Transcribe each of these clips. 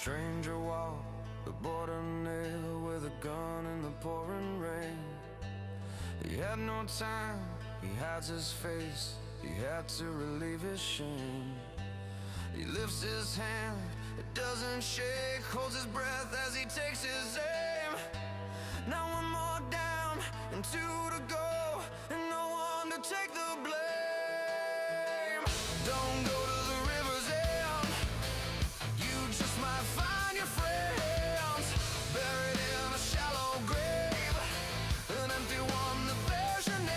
stranger walked the border near with a gun in the pouring rain. He had no time, he hides his face, he had to relieve his shame. He lifts his hand, it doesn't shake, holds his breath as he takes his aim. Now one more down and two to go, and no one to take the blame. Don't go to the river's end, you just might find your friends buried in a shallow grave, an empty one that bears your name.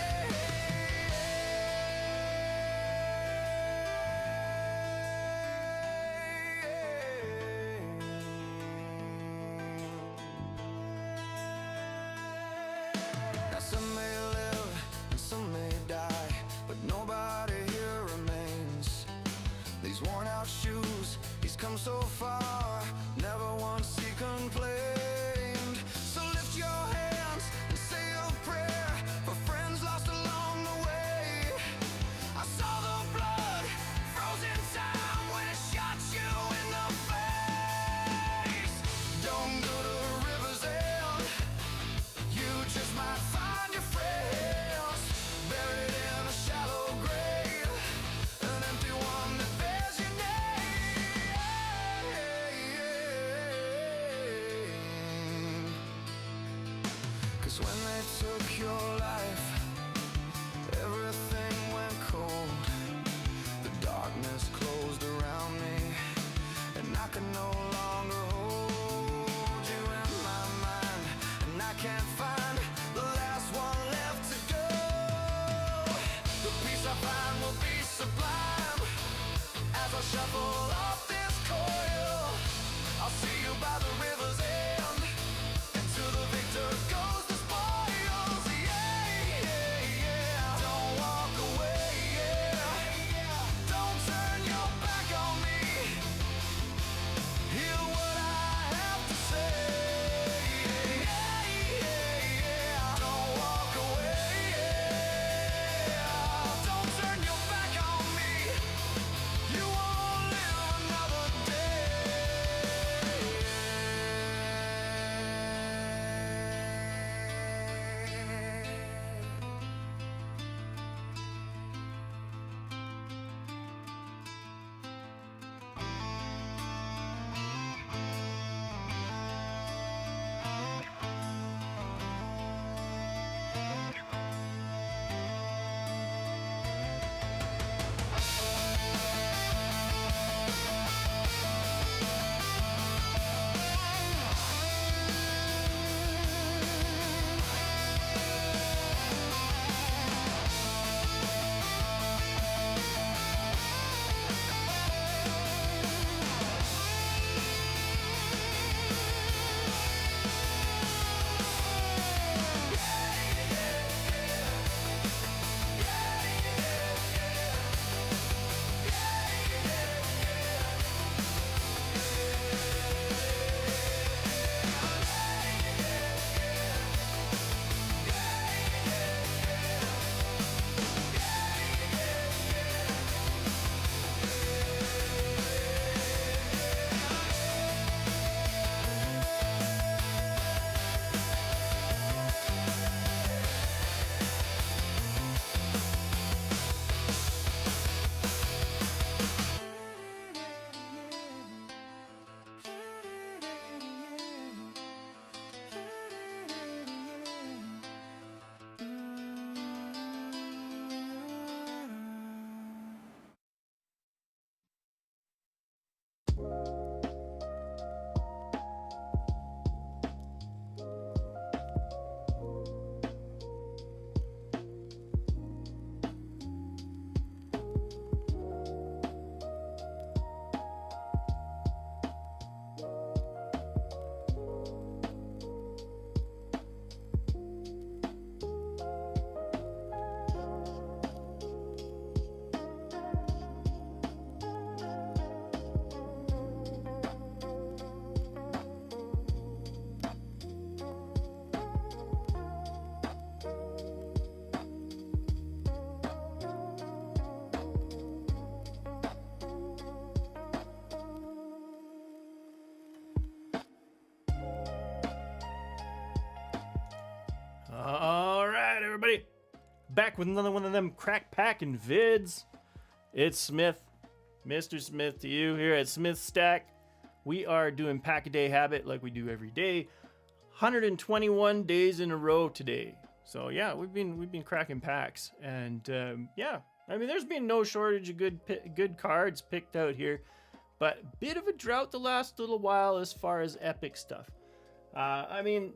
Now some may live and some may die, but nobody here remains. These worn out shoes, he's come so far, never once he complained. So lift your hands and say a prayer for friends lost along the way. I saw the blood frozen time when it shot you in the face. Don't go to the river's end, you just might find your friends buried in a shallow grave, an empty one that bears your name. 'Cause when they took your life, everything went cold. The darkness closed around me, and I could no longer hold you in my mind, and I can't find the last one left to go. The peace I find will be sublime as I shuffle off this coil. I'll see you by the river's end, and to the victor goes the spoils. Yeah, yeah. Back with another one of them crack packing vids. It's Smith, Mr. Smith to you here at Smith Stack. We are doing Pack a Day Habit like we do every day. 121 days in a row today. So yeah, we've been cracking packs, and yeah, I mean there's been no shortage of good cards picked out here, but bit of a drought the last little while as far as epic stuff. I mean,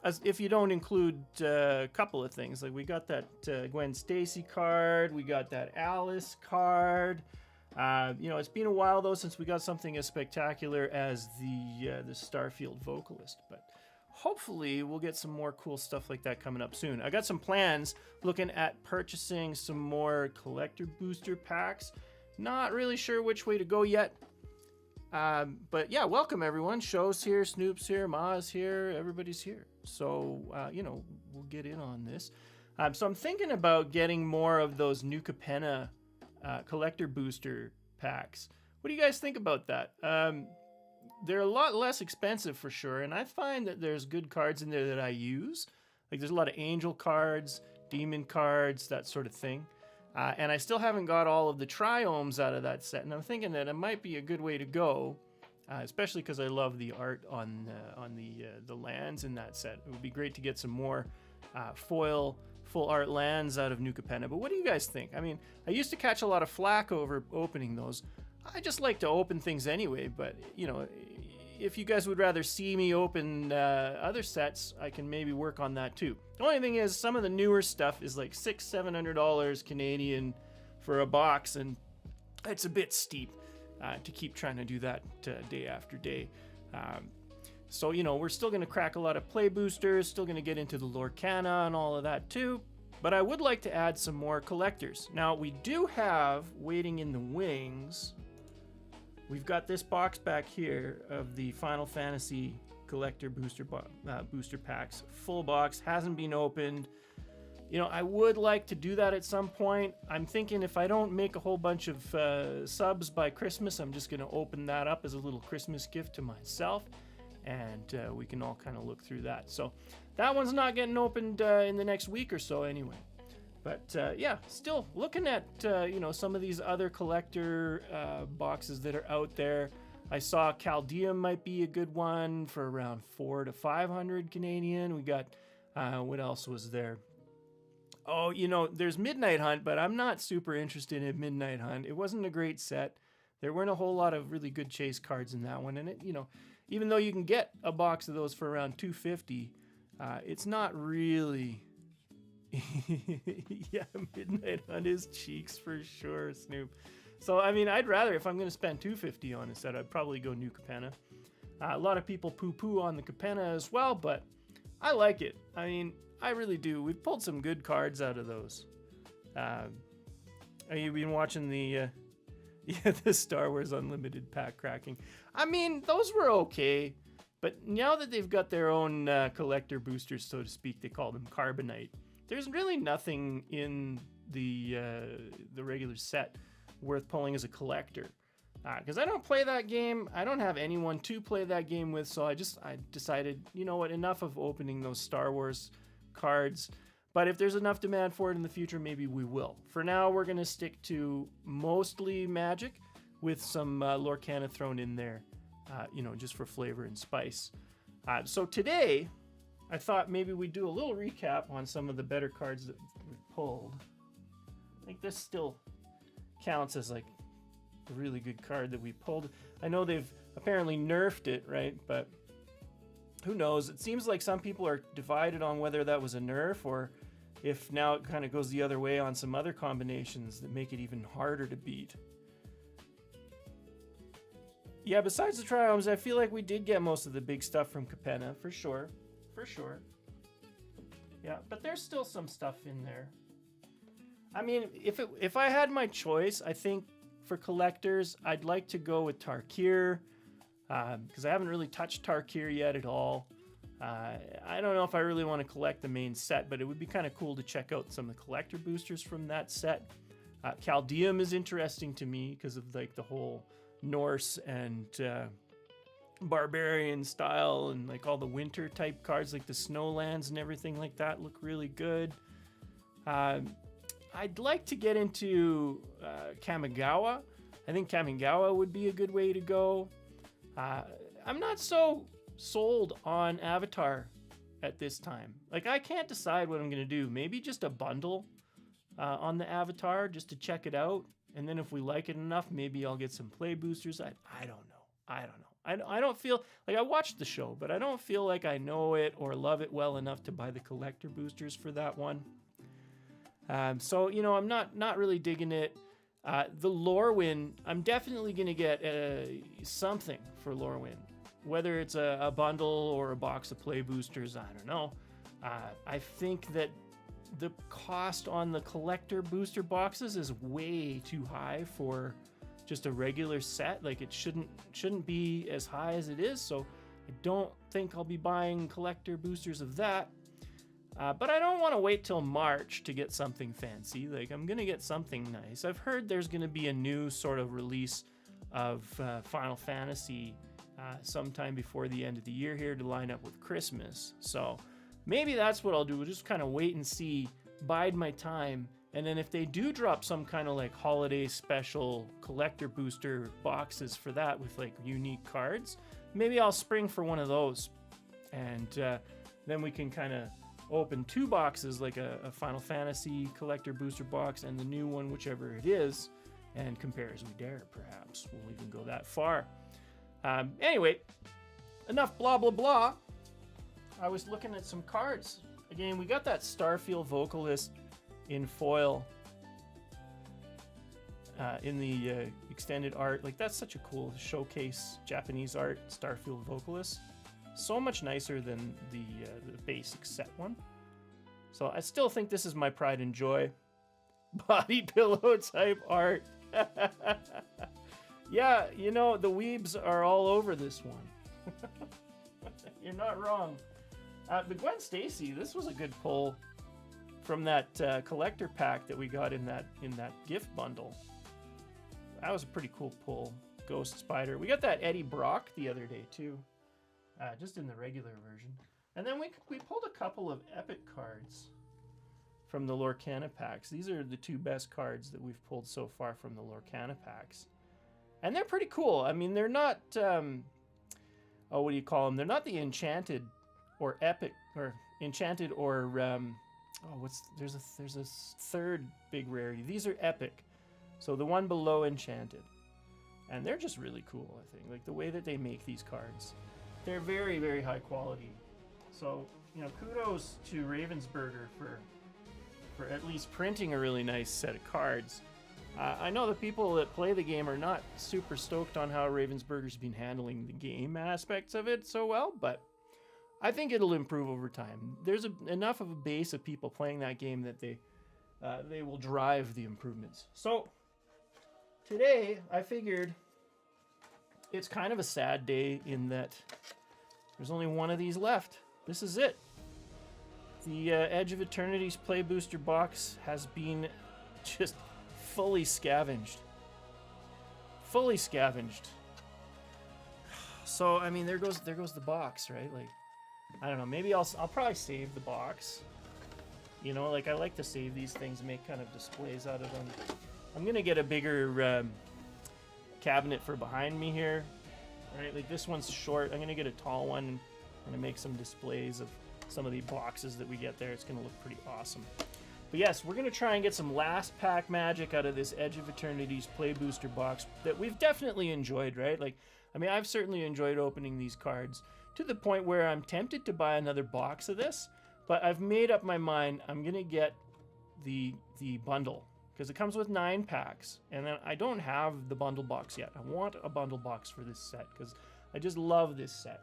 as if you don't include a couple of things, like we got that Gwen Stacy card, we got that Alice card. You know, it's been a while though since we got something as spectacular as the Starfield vocalist, but hopefully we'll get some more cool stuff like that coming up soon. I got some plans looking at purchasing some more collector booster packs. Not really sure which way to go yet. But yeah, welcome everyone. Show's here, Snoop's here, Ma's here, everybody's here. So, you know, we'll get in on this. So I'm thinking about getting more of those New Capenna collector booster packs. What do you guys think about that? They're a lot less expensive for sure, and I find that there's good cards in there that I use. Like there's a lot of angel cards, demon cards, that sort of thing. And I still haven't got all of the triomes out of that set, and I'm thinking that it might be a good way to go, especially because I love the art on the lands in that set. It would be great to get some more foil full art lands out of New Capenna. But what do you guys think? I mean, I used to catch a lot of flack over opening those. I just like to open things anyway, but you know, if you guys would rather see me open other sets, I can maybe work on that too. The only thing is, some of the newer stuff is like $600-700 Canadian for a box, and it's a bit steep to keep trying to do that day after day. So, you know, we're still going to crack a lot of play boosters, still going to get into the Lorcana and all of that too, but I would like to add some more collectors. Now, we do have, waiting in the wings, we've got this box back here of the Final Fantasy collector booster packs. Full box, hasn't been opened. You know, I would like to do that at some point. I'm thinking if I don't make a whole bunch of subs by Christmas, I'm just going to open that up as a little Christmas gift to myself, and we can all kind of look through that. So that one's not getting opened in the next week or so anyway. But yeah, still looking at you know, some of these other collector boxes that are out there. I saw Chaldeum might be a good one for around $400 to $500 Canadian. We got what else was there? Oh, you know, there's Midnight Hunt, but I'm not super interested in Midnight Hunt. It wasn't a great set. There weren't a whole lot of really good chase cards in that one, and it, you know, even though you can get a box of those for around $250, it's not really. Yeah, Midnight Hunt is cheeks for sure, Snoop. So I mean, I'd rather, if I'm going to spend $250 on a set, I'd probably go New Capenna. A lot of people poo-poo on the Capenna as well, but I like it. I mean, I really do. We've pulled some good cards out of those. Have you been watching the the Star Wars Unlimited pack cracking? I mean, those were okay, but now that they've got their own collector boosters, so to speak, they call them Carbonite. There's really nothing in the regular set worth pulling as a collector, because I don't play that game. I don't have anyone to play that game with, so I decided, you know what, enough of opening those Star Wars cards. But if there's enough demand for it in the future, maybe we will. For now, we're going to stick to mostly Magic with some Lorcana thrown in there, you know, just for flavor and spice. So today, I thought maybe we'd do a little recap on some of the better cards that we've pulled. I think this still counts as like a really good card that we pulled. I know they've apparently nerfed it, right? But who knows? It seems like some people are divided on whether that was a nerf or if now it kind of goes the other way on some other combinations that make it even harder to beat. Yeah, besides the triomes, I feel like we did get most of the big stuff from Capenna, for sure. For sure. Yeah, but there's still some stuff in there. I mean, if I had my choice, I think for collectors, I'd like to go with Tarkir, because I haven't really touched Tarkir yet at all. I don't know if I really want to collect the main set, but it would be kind of cool to check out some of the collector boosters from that set. Chaldeum is interesting to me because of like the whole Norse and barbarian style, and like all the winter type cards like the Snowlands and everything like that look really good. I'd like to get into Kamigawa. I think Kamigawa would be a good way to go. I'm not so sold on Avatar at this time. Like, I can't decide what I'm going to do. Maybe just a bundle on the Avatar just to check it out. And then if we like it enough, maybe I'll get some play boosters. I don't know. I don't feel like I watched the show, but I don't feel like I know it or love it well enough to buy the collector boosters for that one. So, you know, I'm not really digging it. The Lorwyn, I'm definitely going to get something for Lorwyn. Whether it's a bundle or a box of play boosters, I don't know. I think that the cost on the collector booster boxes is way too high for just a regular set. Like, it shouldn't be as high as it is, so I don't think I'll be buying collector boosters of that. But I don't want to wait till March to get something fancy. Like, I'm gonna get something nice. I've heard there's gonna be a new sort of release of Final Fantasy sometime before the end of the year here to line up with Christmas. So maybe that's what I'll do. We'll just kind of wait and see, bide my time. And then if they do drop some kind of like holiday special collector booster boxes for that with like unique cards, maybe I'll spring for one of those. And then we can kind of open two boxes, like a Final Fantasy collector booster box and the new one, whichever it is, and compare as we dare, perhaps. We'll even go that far. Anyway, enough blah, blah, blah. I was looking at some cards. Again, we got that Starfield Vocalist in foil in the extended art. Like, that's such a cool showcase Japanese art Starfield Vocalist. So much nicer than the basic set one. So I still think this is my pride and joy. Body pillow type art. Yeah, you know, the weebs are all over this one. You're not wrong. The Gwen Stacy, this was a good pull from that collector pack that we got in that gift bundle. That was a pretty cool pull. Ghost Spider. We got that Eddie Brock the other day too, just in the regular version. And then we pulled a couple of epic cards from the Lorcana packs. These are the two best cards that we've pulled so far from the Lorcana packs. And they're pretty cool. I mean, they're not, what do you call them? They're not the enchanted or epic, or enchanted or, there's a third big rarity. These are epic. So the one below enchanted. And they're just really cool, I think. Like, the way that they make these cards. They're very, very high quality. So, you know, kudos to Ravensburger for at least printing a really nice set of cards. I know the people that play the game are not super stoked on how Ravensburger's been handling the game aspects of it so well, but I think it'll improve over time. There's enough of a base of people playing that game that they will drive the improvements. So today I figured it's kind of a sad day in that there's only one of these left. This is it. The Edge of Eternity's Play Booster box has been just fully scavenged. Fully scavenged. So, I mean, there goes the box, right? Like, I don't know, maybe I'll probably save the box. You know, like, I like to save these things and make kind of displays out of them. I'm gonna get a bigger cabinet for behind me here. Right, like this one's short. I'm gonna get a tall one and I'm gonna make some displays of some of the boxes that we get there. It's gonna look pretty awesome. But yes, we're gonna try and get some last pack magic out of this Edge of Eternity's Play Booster box that we've definitely enjoyed, right? Like, I mean, I've certainly enjoyed opening these cards to the point where I'm tempted to buy another box of this, but I've made up my mind. I'm gonna get the bundle because it comes with 9 packs, and then I don't have the bundle box yet. I want a bundle box for this set because I just love this set.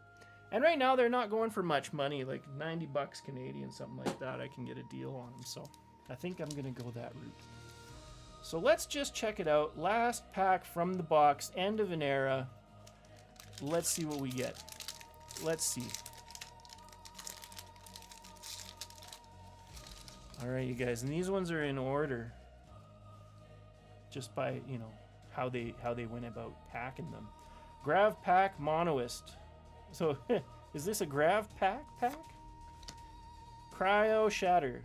And right now they're not going for much money, like 90 bucks Canadian, something like that. I can get a deal on them, so I think I'm gonna go that route. So let's just check it out. Last pack from the box, end of an era. Let's see what we get. Let's see. All right, you guys, and these ones are in order, just by, you know, how they went about packing them. Grav Pack Monoist. So, is this a Grav Pack? Cryo Shatter.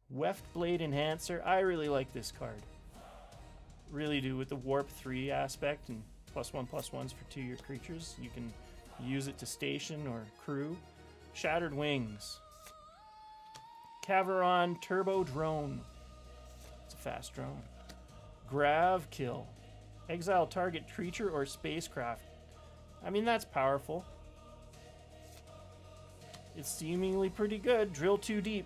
Weft Blade Enhancer. I really like this card. Really do, with the Warp 3 aspect and +1/+1s for 2 your creatures. You can use it to station or crew. Shattered Wings. Caveron Turbo Drone. It's a fast drone. Grav Kill. Exile target creature or spacecraft. I mean, that's powerful. It's seemingly pretty good. Drill 2 deep.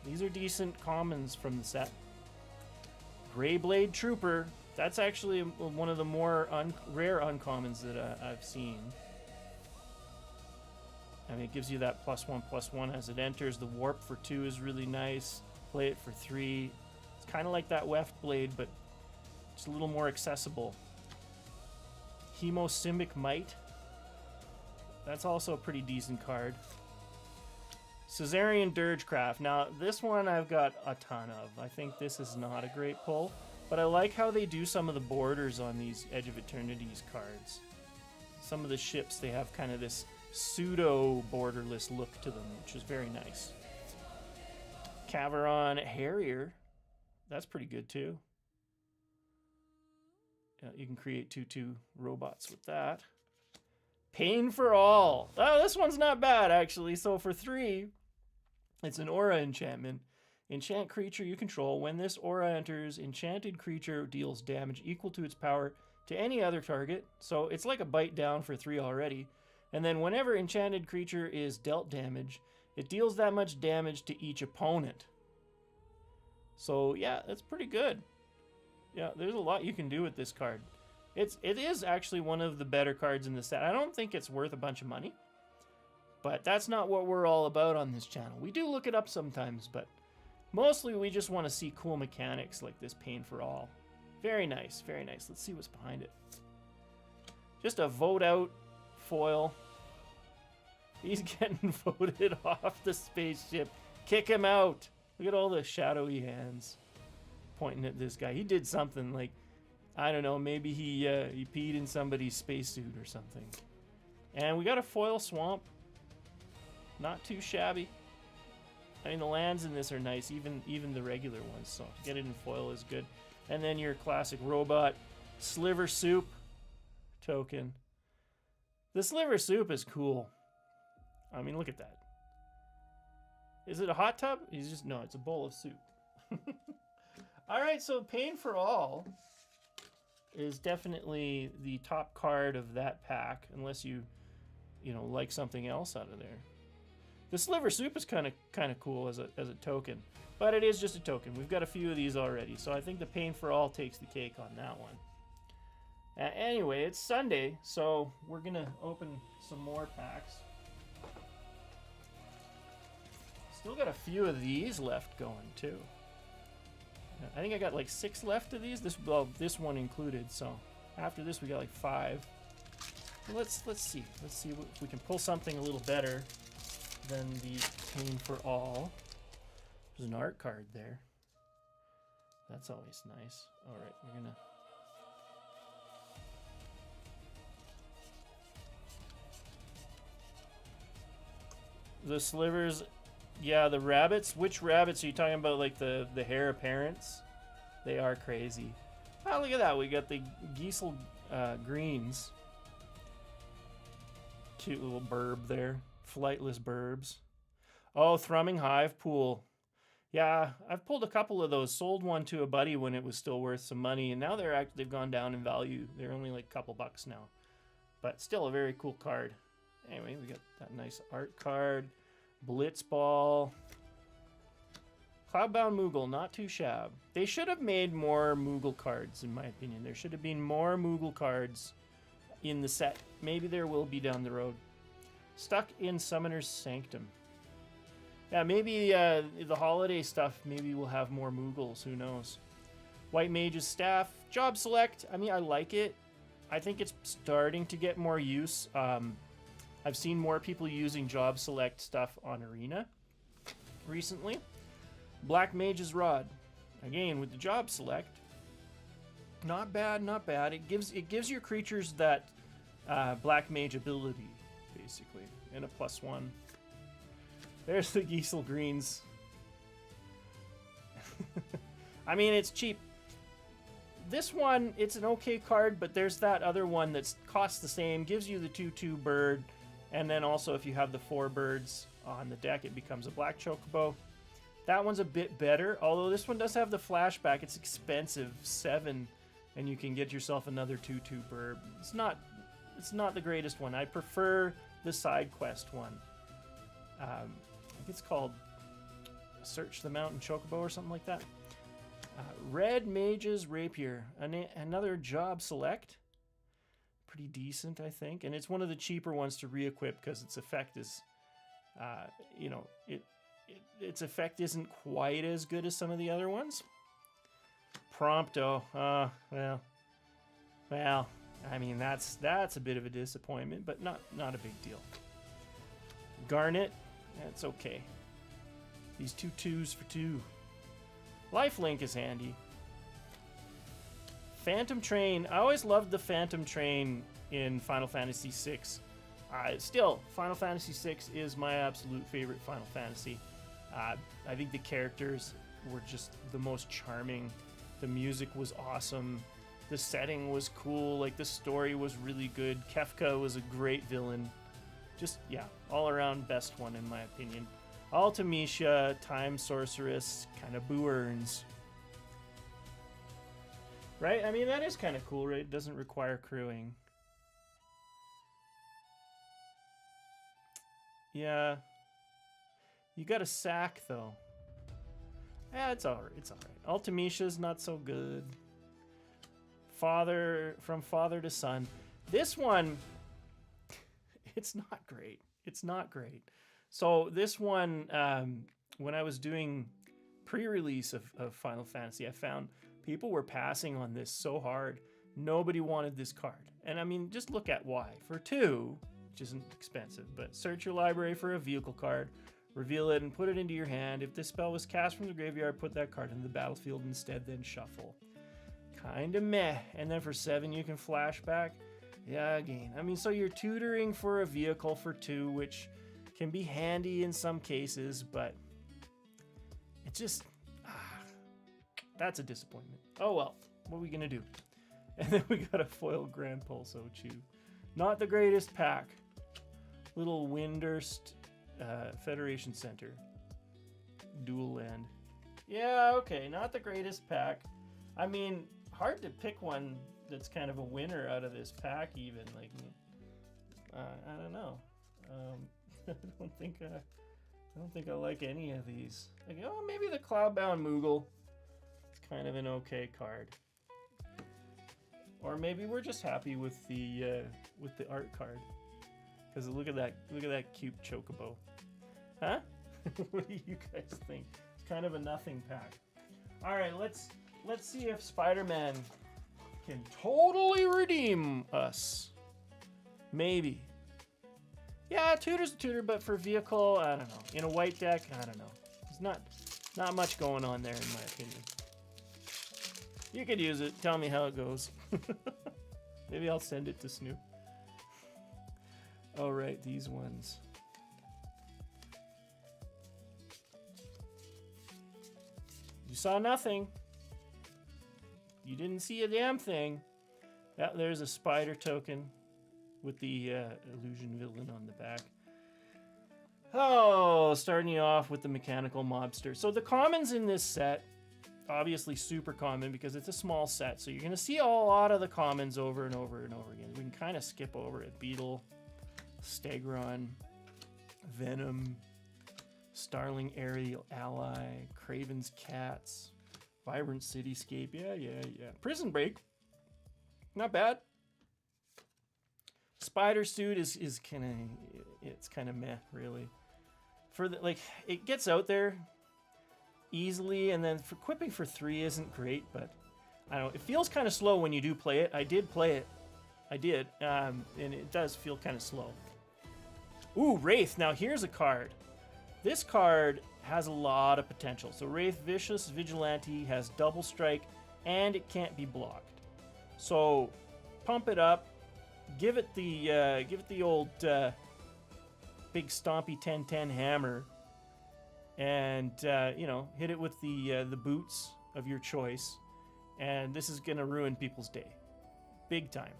These are decent commons from the set. Greyblade Trooper. That's actually one of the more rare uncommons that I've seen. I mean, it gives you that +1/+1 as it enters. The Warp for 2 is really nice. Play it for 3. It's kind of like that Weft Blade, but it's a little more accessible. Hemosymbic Might. That's also a pretty decent card. Caesarian Dirgecraft. Now, this one I've got a ton of. I think this is not a great pull, but I like how they do some of the borders on these Edge of Eternity's cards. Some of the ships, they have kind of this pseudo borderless look to them, which is very nice. Caveron Harrier. That's pretty good too. You can create 2/2 robots with that. Pain for All. Oh, this one's not bad, actually. So for 3, it's an aura enchantment. Enchant creature you control. When this aura enters, enchanted creature deals damage equal to its power to any other target. So it's like a bite down for 3 already. And then whenever enchanted creature is dealt damage, it deals that much damage to each opponent. So yeah, that's pretty good. Yeah, there's a lot you can do with this card. It is actually one of the better cards in the set. I don't think it's worth a bunch of money, but that's not what we're all about on this channel. We do look it up sometimes, but mostly we just want to see cool mechanics like this Pain for All. Very nice, very nice. Let's see what's behind it. Just a vote out foil. He's getting voted off the spaceship. Kick him out. Look at all the shadowy hands pointing at this guy. He did something like, I don't know, maybe he peed in somebody's spacesuit or something. And we got a foil Swamp. Not too shabby. I mean, the lands in this are nice, even the regular ones, so to get it in foil is good. And then your classic robot Sliver Soup token. The Sliver Soup is cool. I mean, look at that. Is it a hot tub? He's just, no, it's a bowl of soup. Alright, so Pain for All is definitely the top card of that pack, unless you like something else out of there. The Sliver Soup is kind of cool as a token, but it is just a token. We've got a few of these already, so I think the Pain for All takes the cake on that one. Anyway, it's Sunday, so we're gonna open some more packs. Still got a few of these left going too. I think I got like 6 left of these. This one included. So after this, we got like 5. Let's see. Let's see if we can pull something a little better than the Pain for All. There's an art card there. That's always nice. All right, we're gonna. The slivers. Yeah, the rabbits. Which rabbits are you talking about? Like the hair apparents? They are crazy. Oh, look at that. We got the Giesel greens. Cute little burb there. Flightless burbs. Oh, Thrumming Hive Pool. Yeah, I've pulled a couple of those. Sold one to a buddy when it was still worth some money, and now they've gone down in value. They're only like a couple bucks now. But still a very cool card. Anyway, we got that nice art card. Blitzball. Cloudbound Moogle, not too shab. They should have made more Moogle cards, in my opinion. There should have been more Moogle cards in the set. Maybe there will be down the road. Stuck in Summoner's Sanctum. Yeah, maybe the holiday stuff, maybe we'll have more Moogles. Who knows? White Mage's Staff. Job Select. I mean, I like it. I think it's starting to get more use. I've seen more people using Job Select stuff on Arena recently. Black Mage's Rod. Again, with the Job Select. Not bad, not bad. It gives your creatures that Black Mage ability, basically, and a +1. There's the Giesel Greens. I mean, it's cheap. This one, it's an okay card, but there's that other one that costs the same, gives you the 2/2 bird, and then also if you have the 4 birds on the deck, it becomes a black chocobo. That one's a bit better, although this one does have the flashback. It's expensive, 7, and you can get yourself another 2/2 bird. It's not the greatest one. I prefer the side quest one. I think it's called Search the Mountain Chocobo or something like that. Red Mage's Rapier, another job select. Pretty decent, I think, and it's one of the cheaper ones to re-equip because its effect is, you know, its effect isn't quite as good as some of the other ones. Prompto, well, I mean that's a bit of a disappointment, but not a big deal. Garnet, that's okay. These 2/2s for 2. Lifelink is handy. Phantom Train. I always loved the Phantom Train in Final Fantasy VI. Still, Final Fantasy VI is my absolute favorite Final Fantasy. I think the characters were just the most charming. The music was awesome. The setting was cool. Like, the story was really good. Kefka was a great villain. Just, yeah, all around best one in my opinion. Ultimecia, Time Sorceress, kind of boo-earns. Right? I mean, that is kind of cool, right? It doesn't require crewing. Yeah. You got a sack, though. Yeah, it's alright. It's alright. Ultimecia's not so good. From Father to Son. This one, it's not great. It's not great. So this one, when I was doing pre-release of Final Fantasy, I found people were passing on this so hard. Nobody wanted this card. And I mean, just look at why. For 2, which isn't expensive, but search your library for a vehicle card, reveal it, and put it into your hand. If this spell was cast from the graveyard, put that card into the battlefield instead, then shuffle. Kinda meh. And then for 7, you can flashback. Yeah, again. I mean, so you're tutoring for a vehicle for 2, which can be handy in some cases, but it just, that's a disappointment. Oh well, what are we gonna do? And then we got a foil Grand Pulso Chew. Not the greatest pack. Little Windurst Federation Center. Dual land. Yeah, okay, not the greatest pack. I mean, hard to pick one that's kind of a winner out of this pack even. Like, I don't know. I don't think I like any of these. Like, oh, maybe the Cloudbound Moogle. It's kind of an okay card. Or maybe we're just happy with the art card. Because look at that cute chocobo. Huh? What do you guys think? It's kind of a nothing pack. All right, let's see if Spider-Man can totally redeem us. Maybe. Yeah, tutor's a tutor, but for vehicle, I don't know. In a white deck, I don't know. There's not much going on there in my opinion. You could use it. Tell me how it goes. Maybe I'll send it to Snoop. All right, these ones. You saw nothing. You didn't see a damn thing. Yeah, there's a spider token with the illusion villain on the back. Oh, starting you off with the mechanical mobster. So the commons in this set, obviously super common because it's a small set. So you're going to see a lot of the commons over and over and over again. We can kind of skip over it. Beetle, Stegron, Venom, Starling Aerial Ally, Craven's Cats, Vibrant Cityscape. Yeah. Prison Break. Not bad. Spider Suit is kind of meh, really. For the, like, it gets out there easily, and then for equipping for 3 isn't great, but I don't know. It feels kind of slow when you do play it. I did play it. And it does feel kind of slow. Ooh, Wraith. Now here's a card. This card has a lot of potential. So Wraith Vicious Vigilante has double strike, and it can't be blocked. So pump it up. Give it the old big stompy 10-10 hammer, and you know, hit it with the boots of your choice, and this is gonna ruin people's day, big time.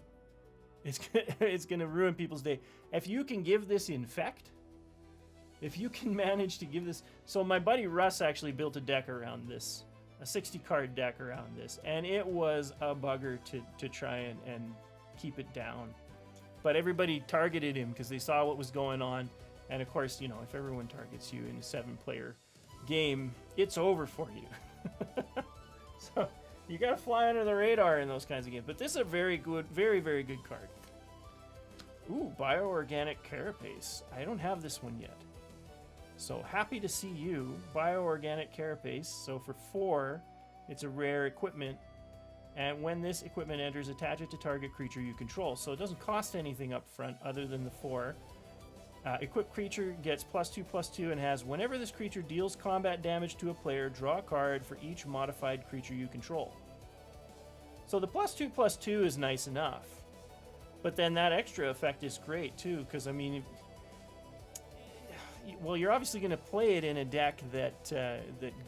It's gonna ruin people's day if you can give this infect. If you can manage to give this, so my buddy Russ actually built a deck around this, a 60 card deck around this, and it was a bugger to try and keep it down. But everybody targeted him because they saw what was going on. And of course, you know, if everyone targets you in a 7-player game, it's over for you. So you gotta fly under the radar in those kinds of games. But this is a very good, very, very good card. Ooh, Bioorganic Carapace. I don't have this one yet. So happy to see you, Bioorganic Carapace. So for 4, it's a rare equipment. And when this equipment enters, attach it to target creature you control. So it doesn't cost anything up front other than the 4. Equipped creature gets +2/+2 and has, whenever this creature deals combat damage to a player, draw a card for each modified creature you control. So the +2/+2 is nice enough. But then that extra effect is great too, because I mean, well, you're obviously going to play it in a deck that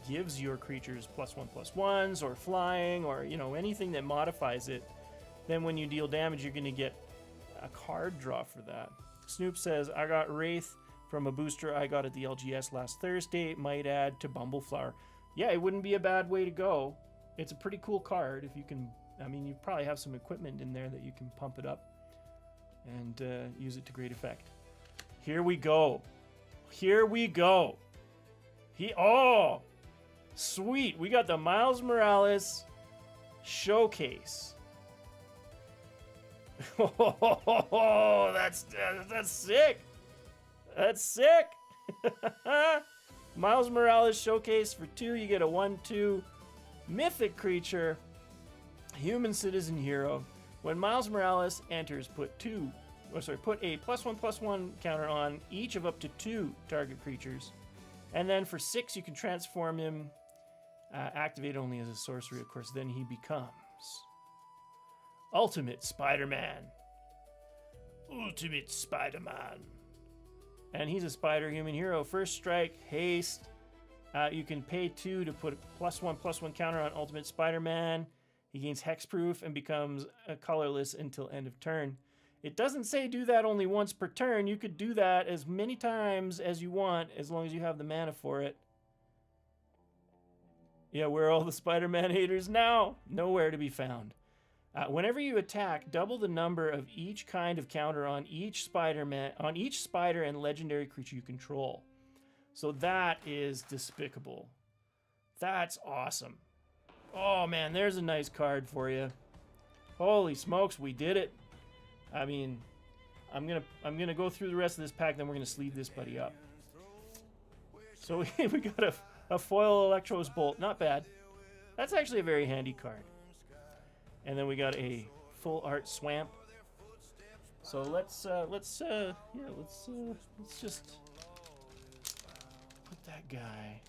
gives your creatures +1/+1s or flying or, you know, anything that modifies it. Then when you deal damage, you're going to get a card draw for that. Snoop says, I got Wraith from a booster I got at the LGS last Thursday. Might add to Bumbleflower. Yeah, it wouldn't be a bad way to go. It's a pretty cool card if you can. I mean, you probably have some equipment in there that you can pump it up and use it to great effect. Here we go. Here we go. Oh, sweet. We got the Miles Morales showcase. Oh, that's sick. That's sick. Miles Morales showcase for 2. You get a 1/2 mythic creature, human citizen hero. When Miles Morales enters, put a +1/+1 counter on each of up to 2 target creatures. And then for 6, you can transform him, activate only as a sorcery, of course. Then he becomes Ultimate Spider-Man. Ultimate Spider-Man. And he's a spider human hero. First strike, haste. You can pay 2 to put a +1/+1 counter on Ultimate Spider-Man. He gains hexproof and becomes colorless until end of turn. It doesn't say do that only once per turn. You could do that as many times as you want, as long as you have the mana for it. Yeah, where are all the Spider-Man haters now? Nowhere to be found. Whenever you attack, double the number of each kind of counter on each spider and legendary creature you control. So that is despicable. That's awesome. Oh man, there's a nice card for you. Holy smokes, we did it. I mean, I'm gonna go through the rest of this pack, then we're gonna sleeve this buddy up. So we got a foil Electros Bolt, not bad. That's actually a very handy card. And then we got a full art Swamp. So let's just put that guy,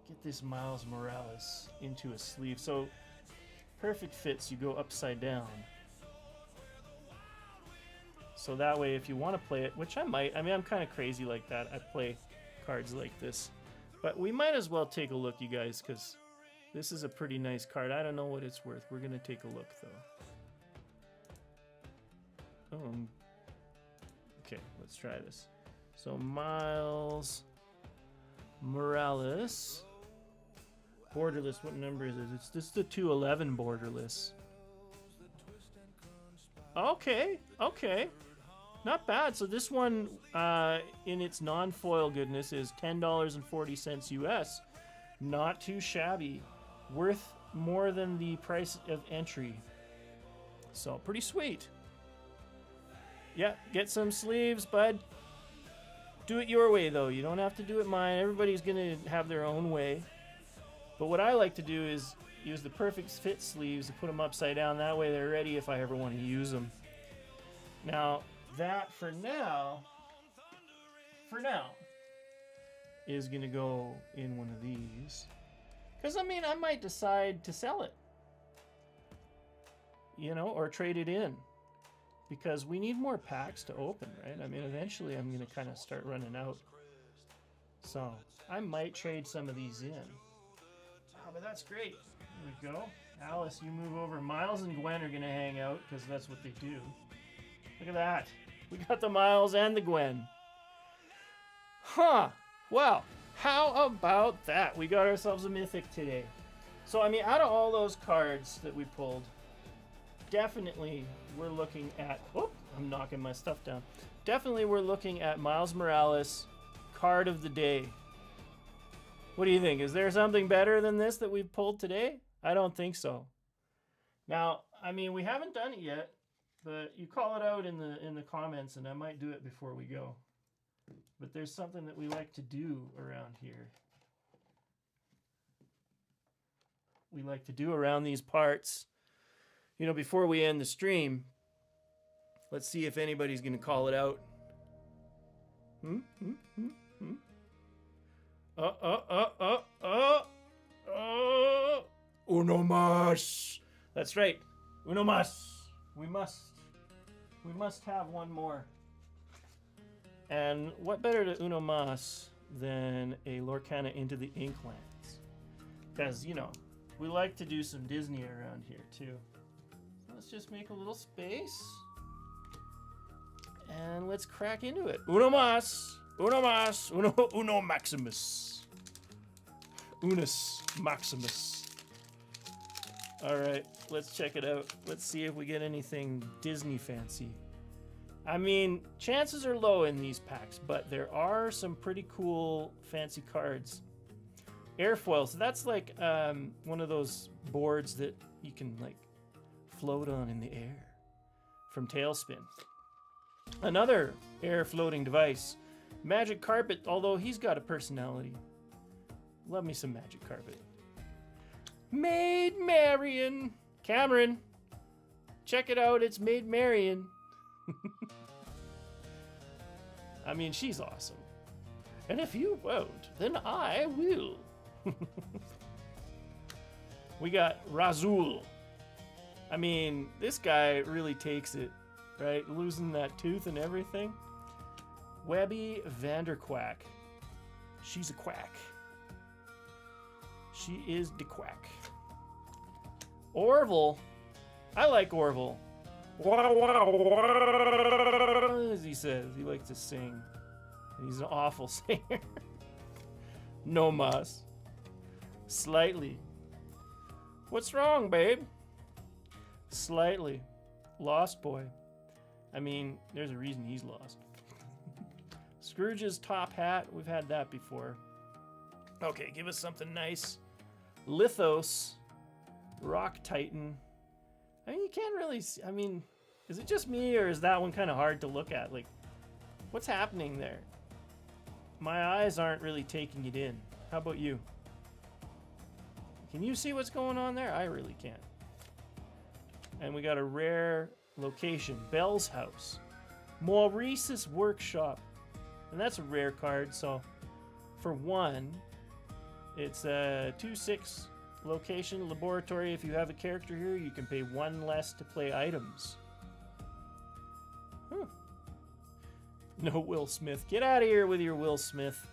get this Miles Morales into a sleeve. So perfect fits, you go upside down. So that way, if you want to play it, which I might, I mean, I'm kind of crazy like that. I play cards like this. But we might as well take a look, you guys, because this is a pretty nice card. I don't know what it's worth. We're going to take a look, though. Okay, let's try this. So, Miles Morales. Borderless, what number is it? This is the 211 borderless. Okay, okay. Not bad. So this one, in its non-foil goodness, is $10.40 US. Not too shabby. Worth more than the price of entry. So pretty sweet. Yeah, get some sleeves, bud. Do it your way, though. You don't have to do it mine. Everybody's going to have their own way. But what I like to do is use the perfect fit sleeves and put them upside down. That way they're ready if I ever want to use them. Now, that for now, is going to go in one of these. Because, I mean, I might decide to sell it. You know, or trade it in. Because we need more packs to open, right? I mean, eventually I'm going to kind of start running out So I might trade some of these in. Oh, but that's great. There we go. Alice, you move over. Miles and Gwen are going to hang out because that's what they do. Look at that. We got the Miles and the Gwen. Huh. Well, how about that? We got ourselves a mythic today. So, I mean, out of all those cards that we pulled, definitely we're looking at... Oh, I'm knocking my stuff down. Definitely we're looking at Miles Morales, card of the day. What do you think? Is there something better than this that we've pulled today? I don't think so. Now, I mean, we haven't done it yet, but you call it out in the comments, and I might do it before we go. But there's something that we like to do around here. We like to do around these parts. You know, before we end the stream, let's see if anybody's going to call it out. Uno más. That's right. Uno más. We must have one more. And what better to uno más than a Lorcana Into the Inklands? Because, you know, we like to do some Disney around here too. So let's just make a little space. And let's crack into it. Uno más. Uno más. Uno Maximus. Unus Maximus. Alright, let's check it out. Let's see if we get anything Disney fancy. I mean, chances are low in these packs, but there are some pretty cool fancy cards. Airfoil, so that's like one of those boards that you can like float on in the air from Tailspin. Another air floating device, Magic Carpet, although he's got a personality. Love me some Magic Carpet. Maid Marian. Cameron, check it out. It's Maid Marian. I mean, she's awesome. And if you won't, then I will. We got Razul. I mean, this guy really takes it, right? Losing that tooth and everything. Webby Vanderquack. She's a quack. She is the quack. Orville. I like Orville. As he says, he likes to sing. He's an awful singer. No mas. Slightly. What's wrong, babe? Slightly. Lost Boy. I mean, there's a reason he's lost. Scrooge's top hat. We've had that before. Okay, give us something nice. Lithos. Rock Titan. I mean, you can't really see, I mean, is it just me or is that one kind of hard to look at? Like, what's happening there? My eyes aren't really taking it in. How about you? Can you see what's going on there? I really can't. And we got a rare location, Bell's House. Maurice's Workshop. And that's a rare card, so for one, it's a 2/6 location, laboratory. If you have a character here, you can pay 1 less to play items. Huh. No Will Smith. Get out of here with your Will Smith.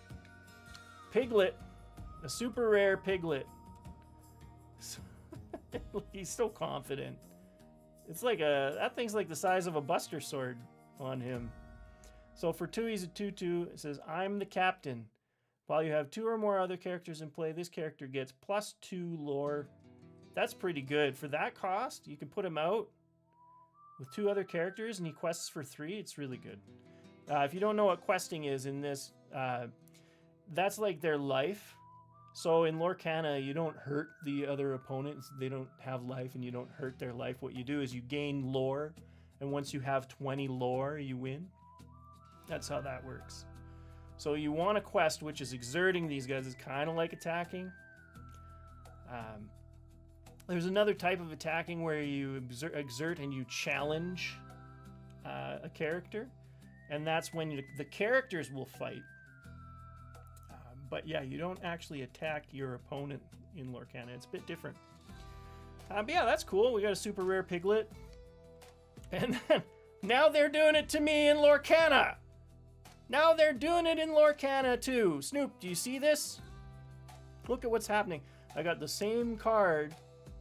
Piglet. A super rare Piglet. He's so confident. It's like that thing's like the size of a Buster Sword on him. So for 2, he's a 2/2. It says, I'm the captain. While you have 2 or more other characters in play, this character gets +2 lore. That's pretty good. For that cost, you can put him out with 2 other characters and he quests for 3. It's really good. If you don't know what questing is in this, that's like their life. So in Lorcana, you don't hurt the other opponents. They don't have life and you don't hurt their life. What you do is you gain lore. And once you have 20 lore, you win. That's how that works. So you want a quest which is exerting these guys. It's kind of like attacking. There's another type of attacking where you exert and you challenge a character. And that's when the characters will fight. But yeah, you don't actually attack your opponent in Lorcana. It's a bit different. But yeah, that's cool. We got a super rare Piglet. And then, now they're doing it to me in Lorcana. Now they're doing it in Lorcana too. Snoop, do you see this? Look at what's happening. I got the same card,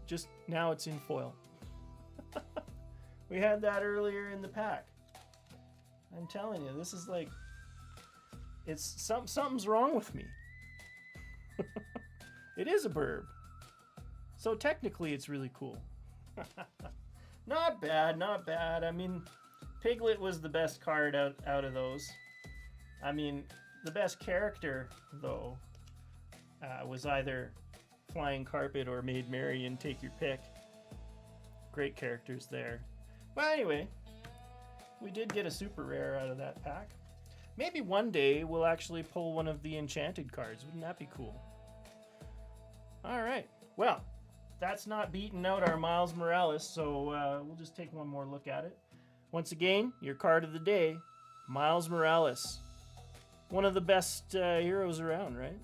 just now it's in foil. We had that earlier in the pack. I'm telling you, this is like, something's wrong with me. It is a burb. So technically it's really cool. Not bad, not bad. I mean, Piglet was the best card out of those. I mean, the best character, though, was either Flying Carpet or Maid Marian, take your pick. Great characters there. Well, anyway, we did get a super rare out of that pack. Maybe one day we'll actually pull one of the enchanted cards. Wouldn't that be cool? All right. Well, that's not beating out our Miles Morales, so we'll just take one more look at it. Once again, your card of the day, Miles Morales. One of the best heroes around, right?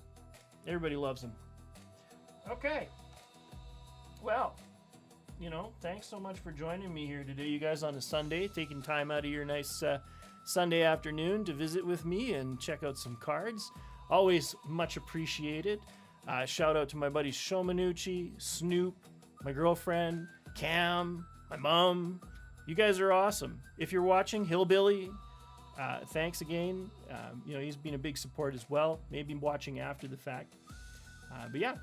Everybody loves him. Okay. Well, you know, thanks so much for joining me here today, you guys, on a Sunday, taking time out of your nice Sunday afternoon to visit with me and check out some cards. Always much appreciated. Shout out to my buddies Shomanucci, Snoop, my girlfriend, Cam, my mom. You guys are awesome. If you're watching, Hillbilly, thanks again. You know, he's been a big support as well. Maybe watching after the fact. But yeah,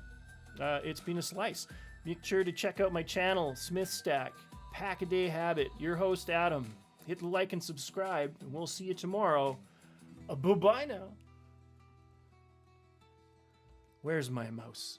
it's been a slice. Make sure to check out my channel, Smith Stack, Pack a Day Habit. Your host, Adam. Hit the like and subscribe, and we'll see you tomorrow. Bye-bye now. Where's my mouse?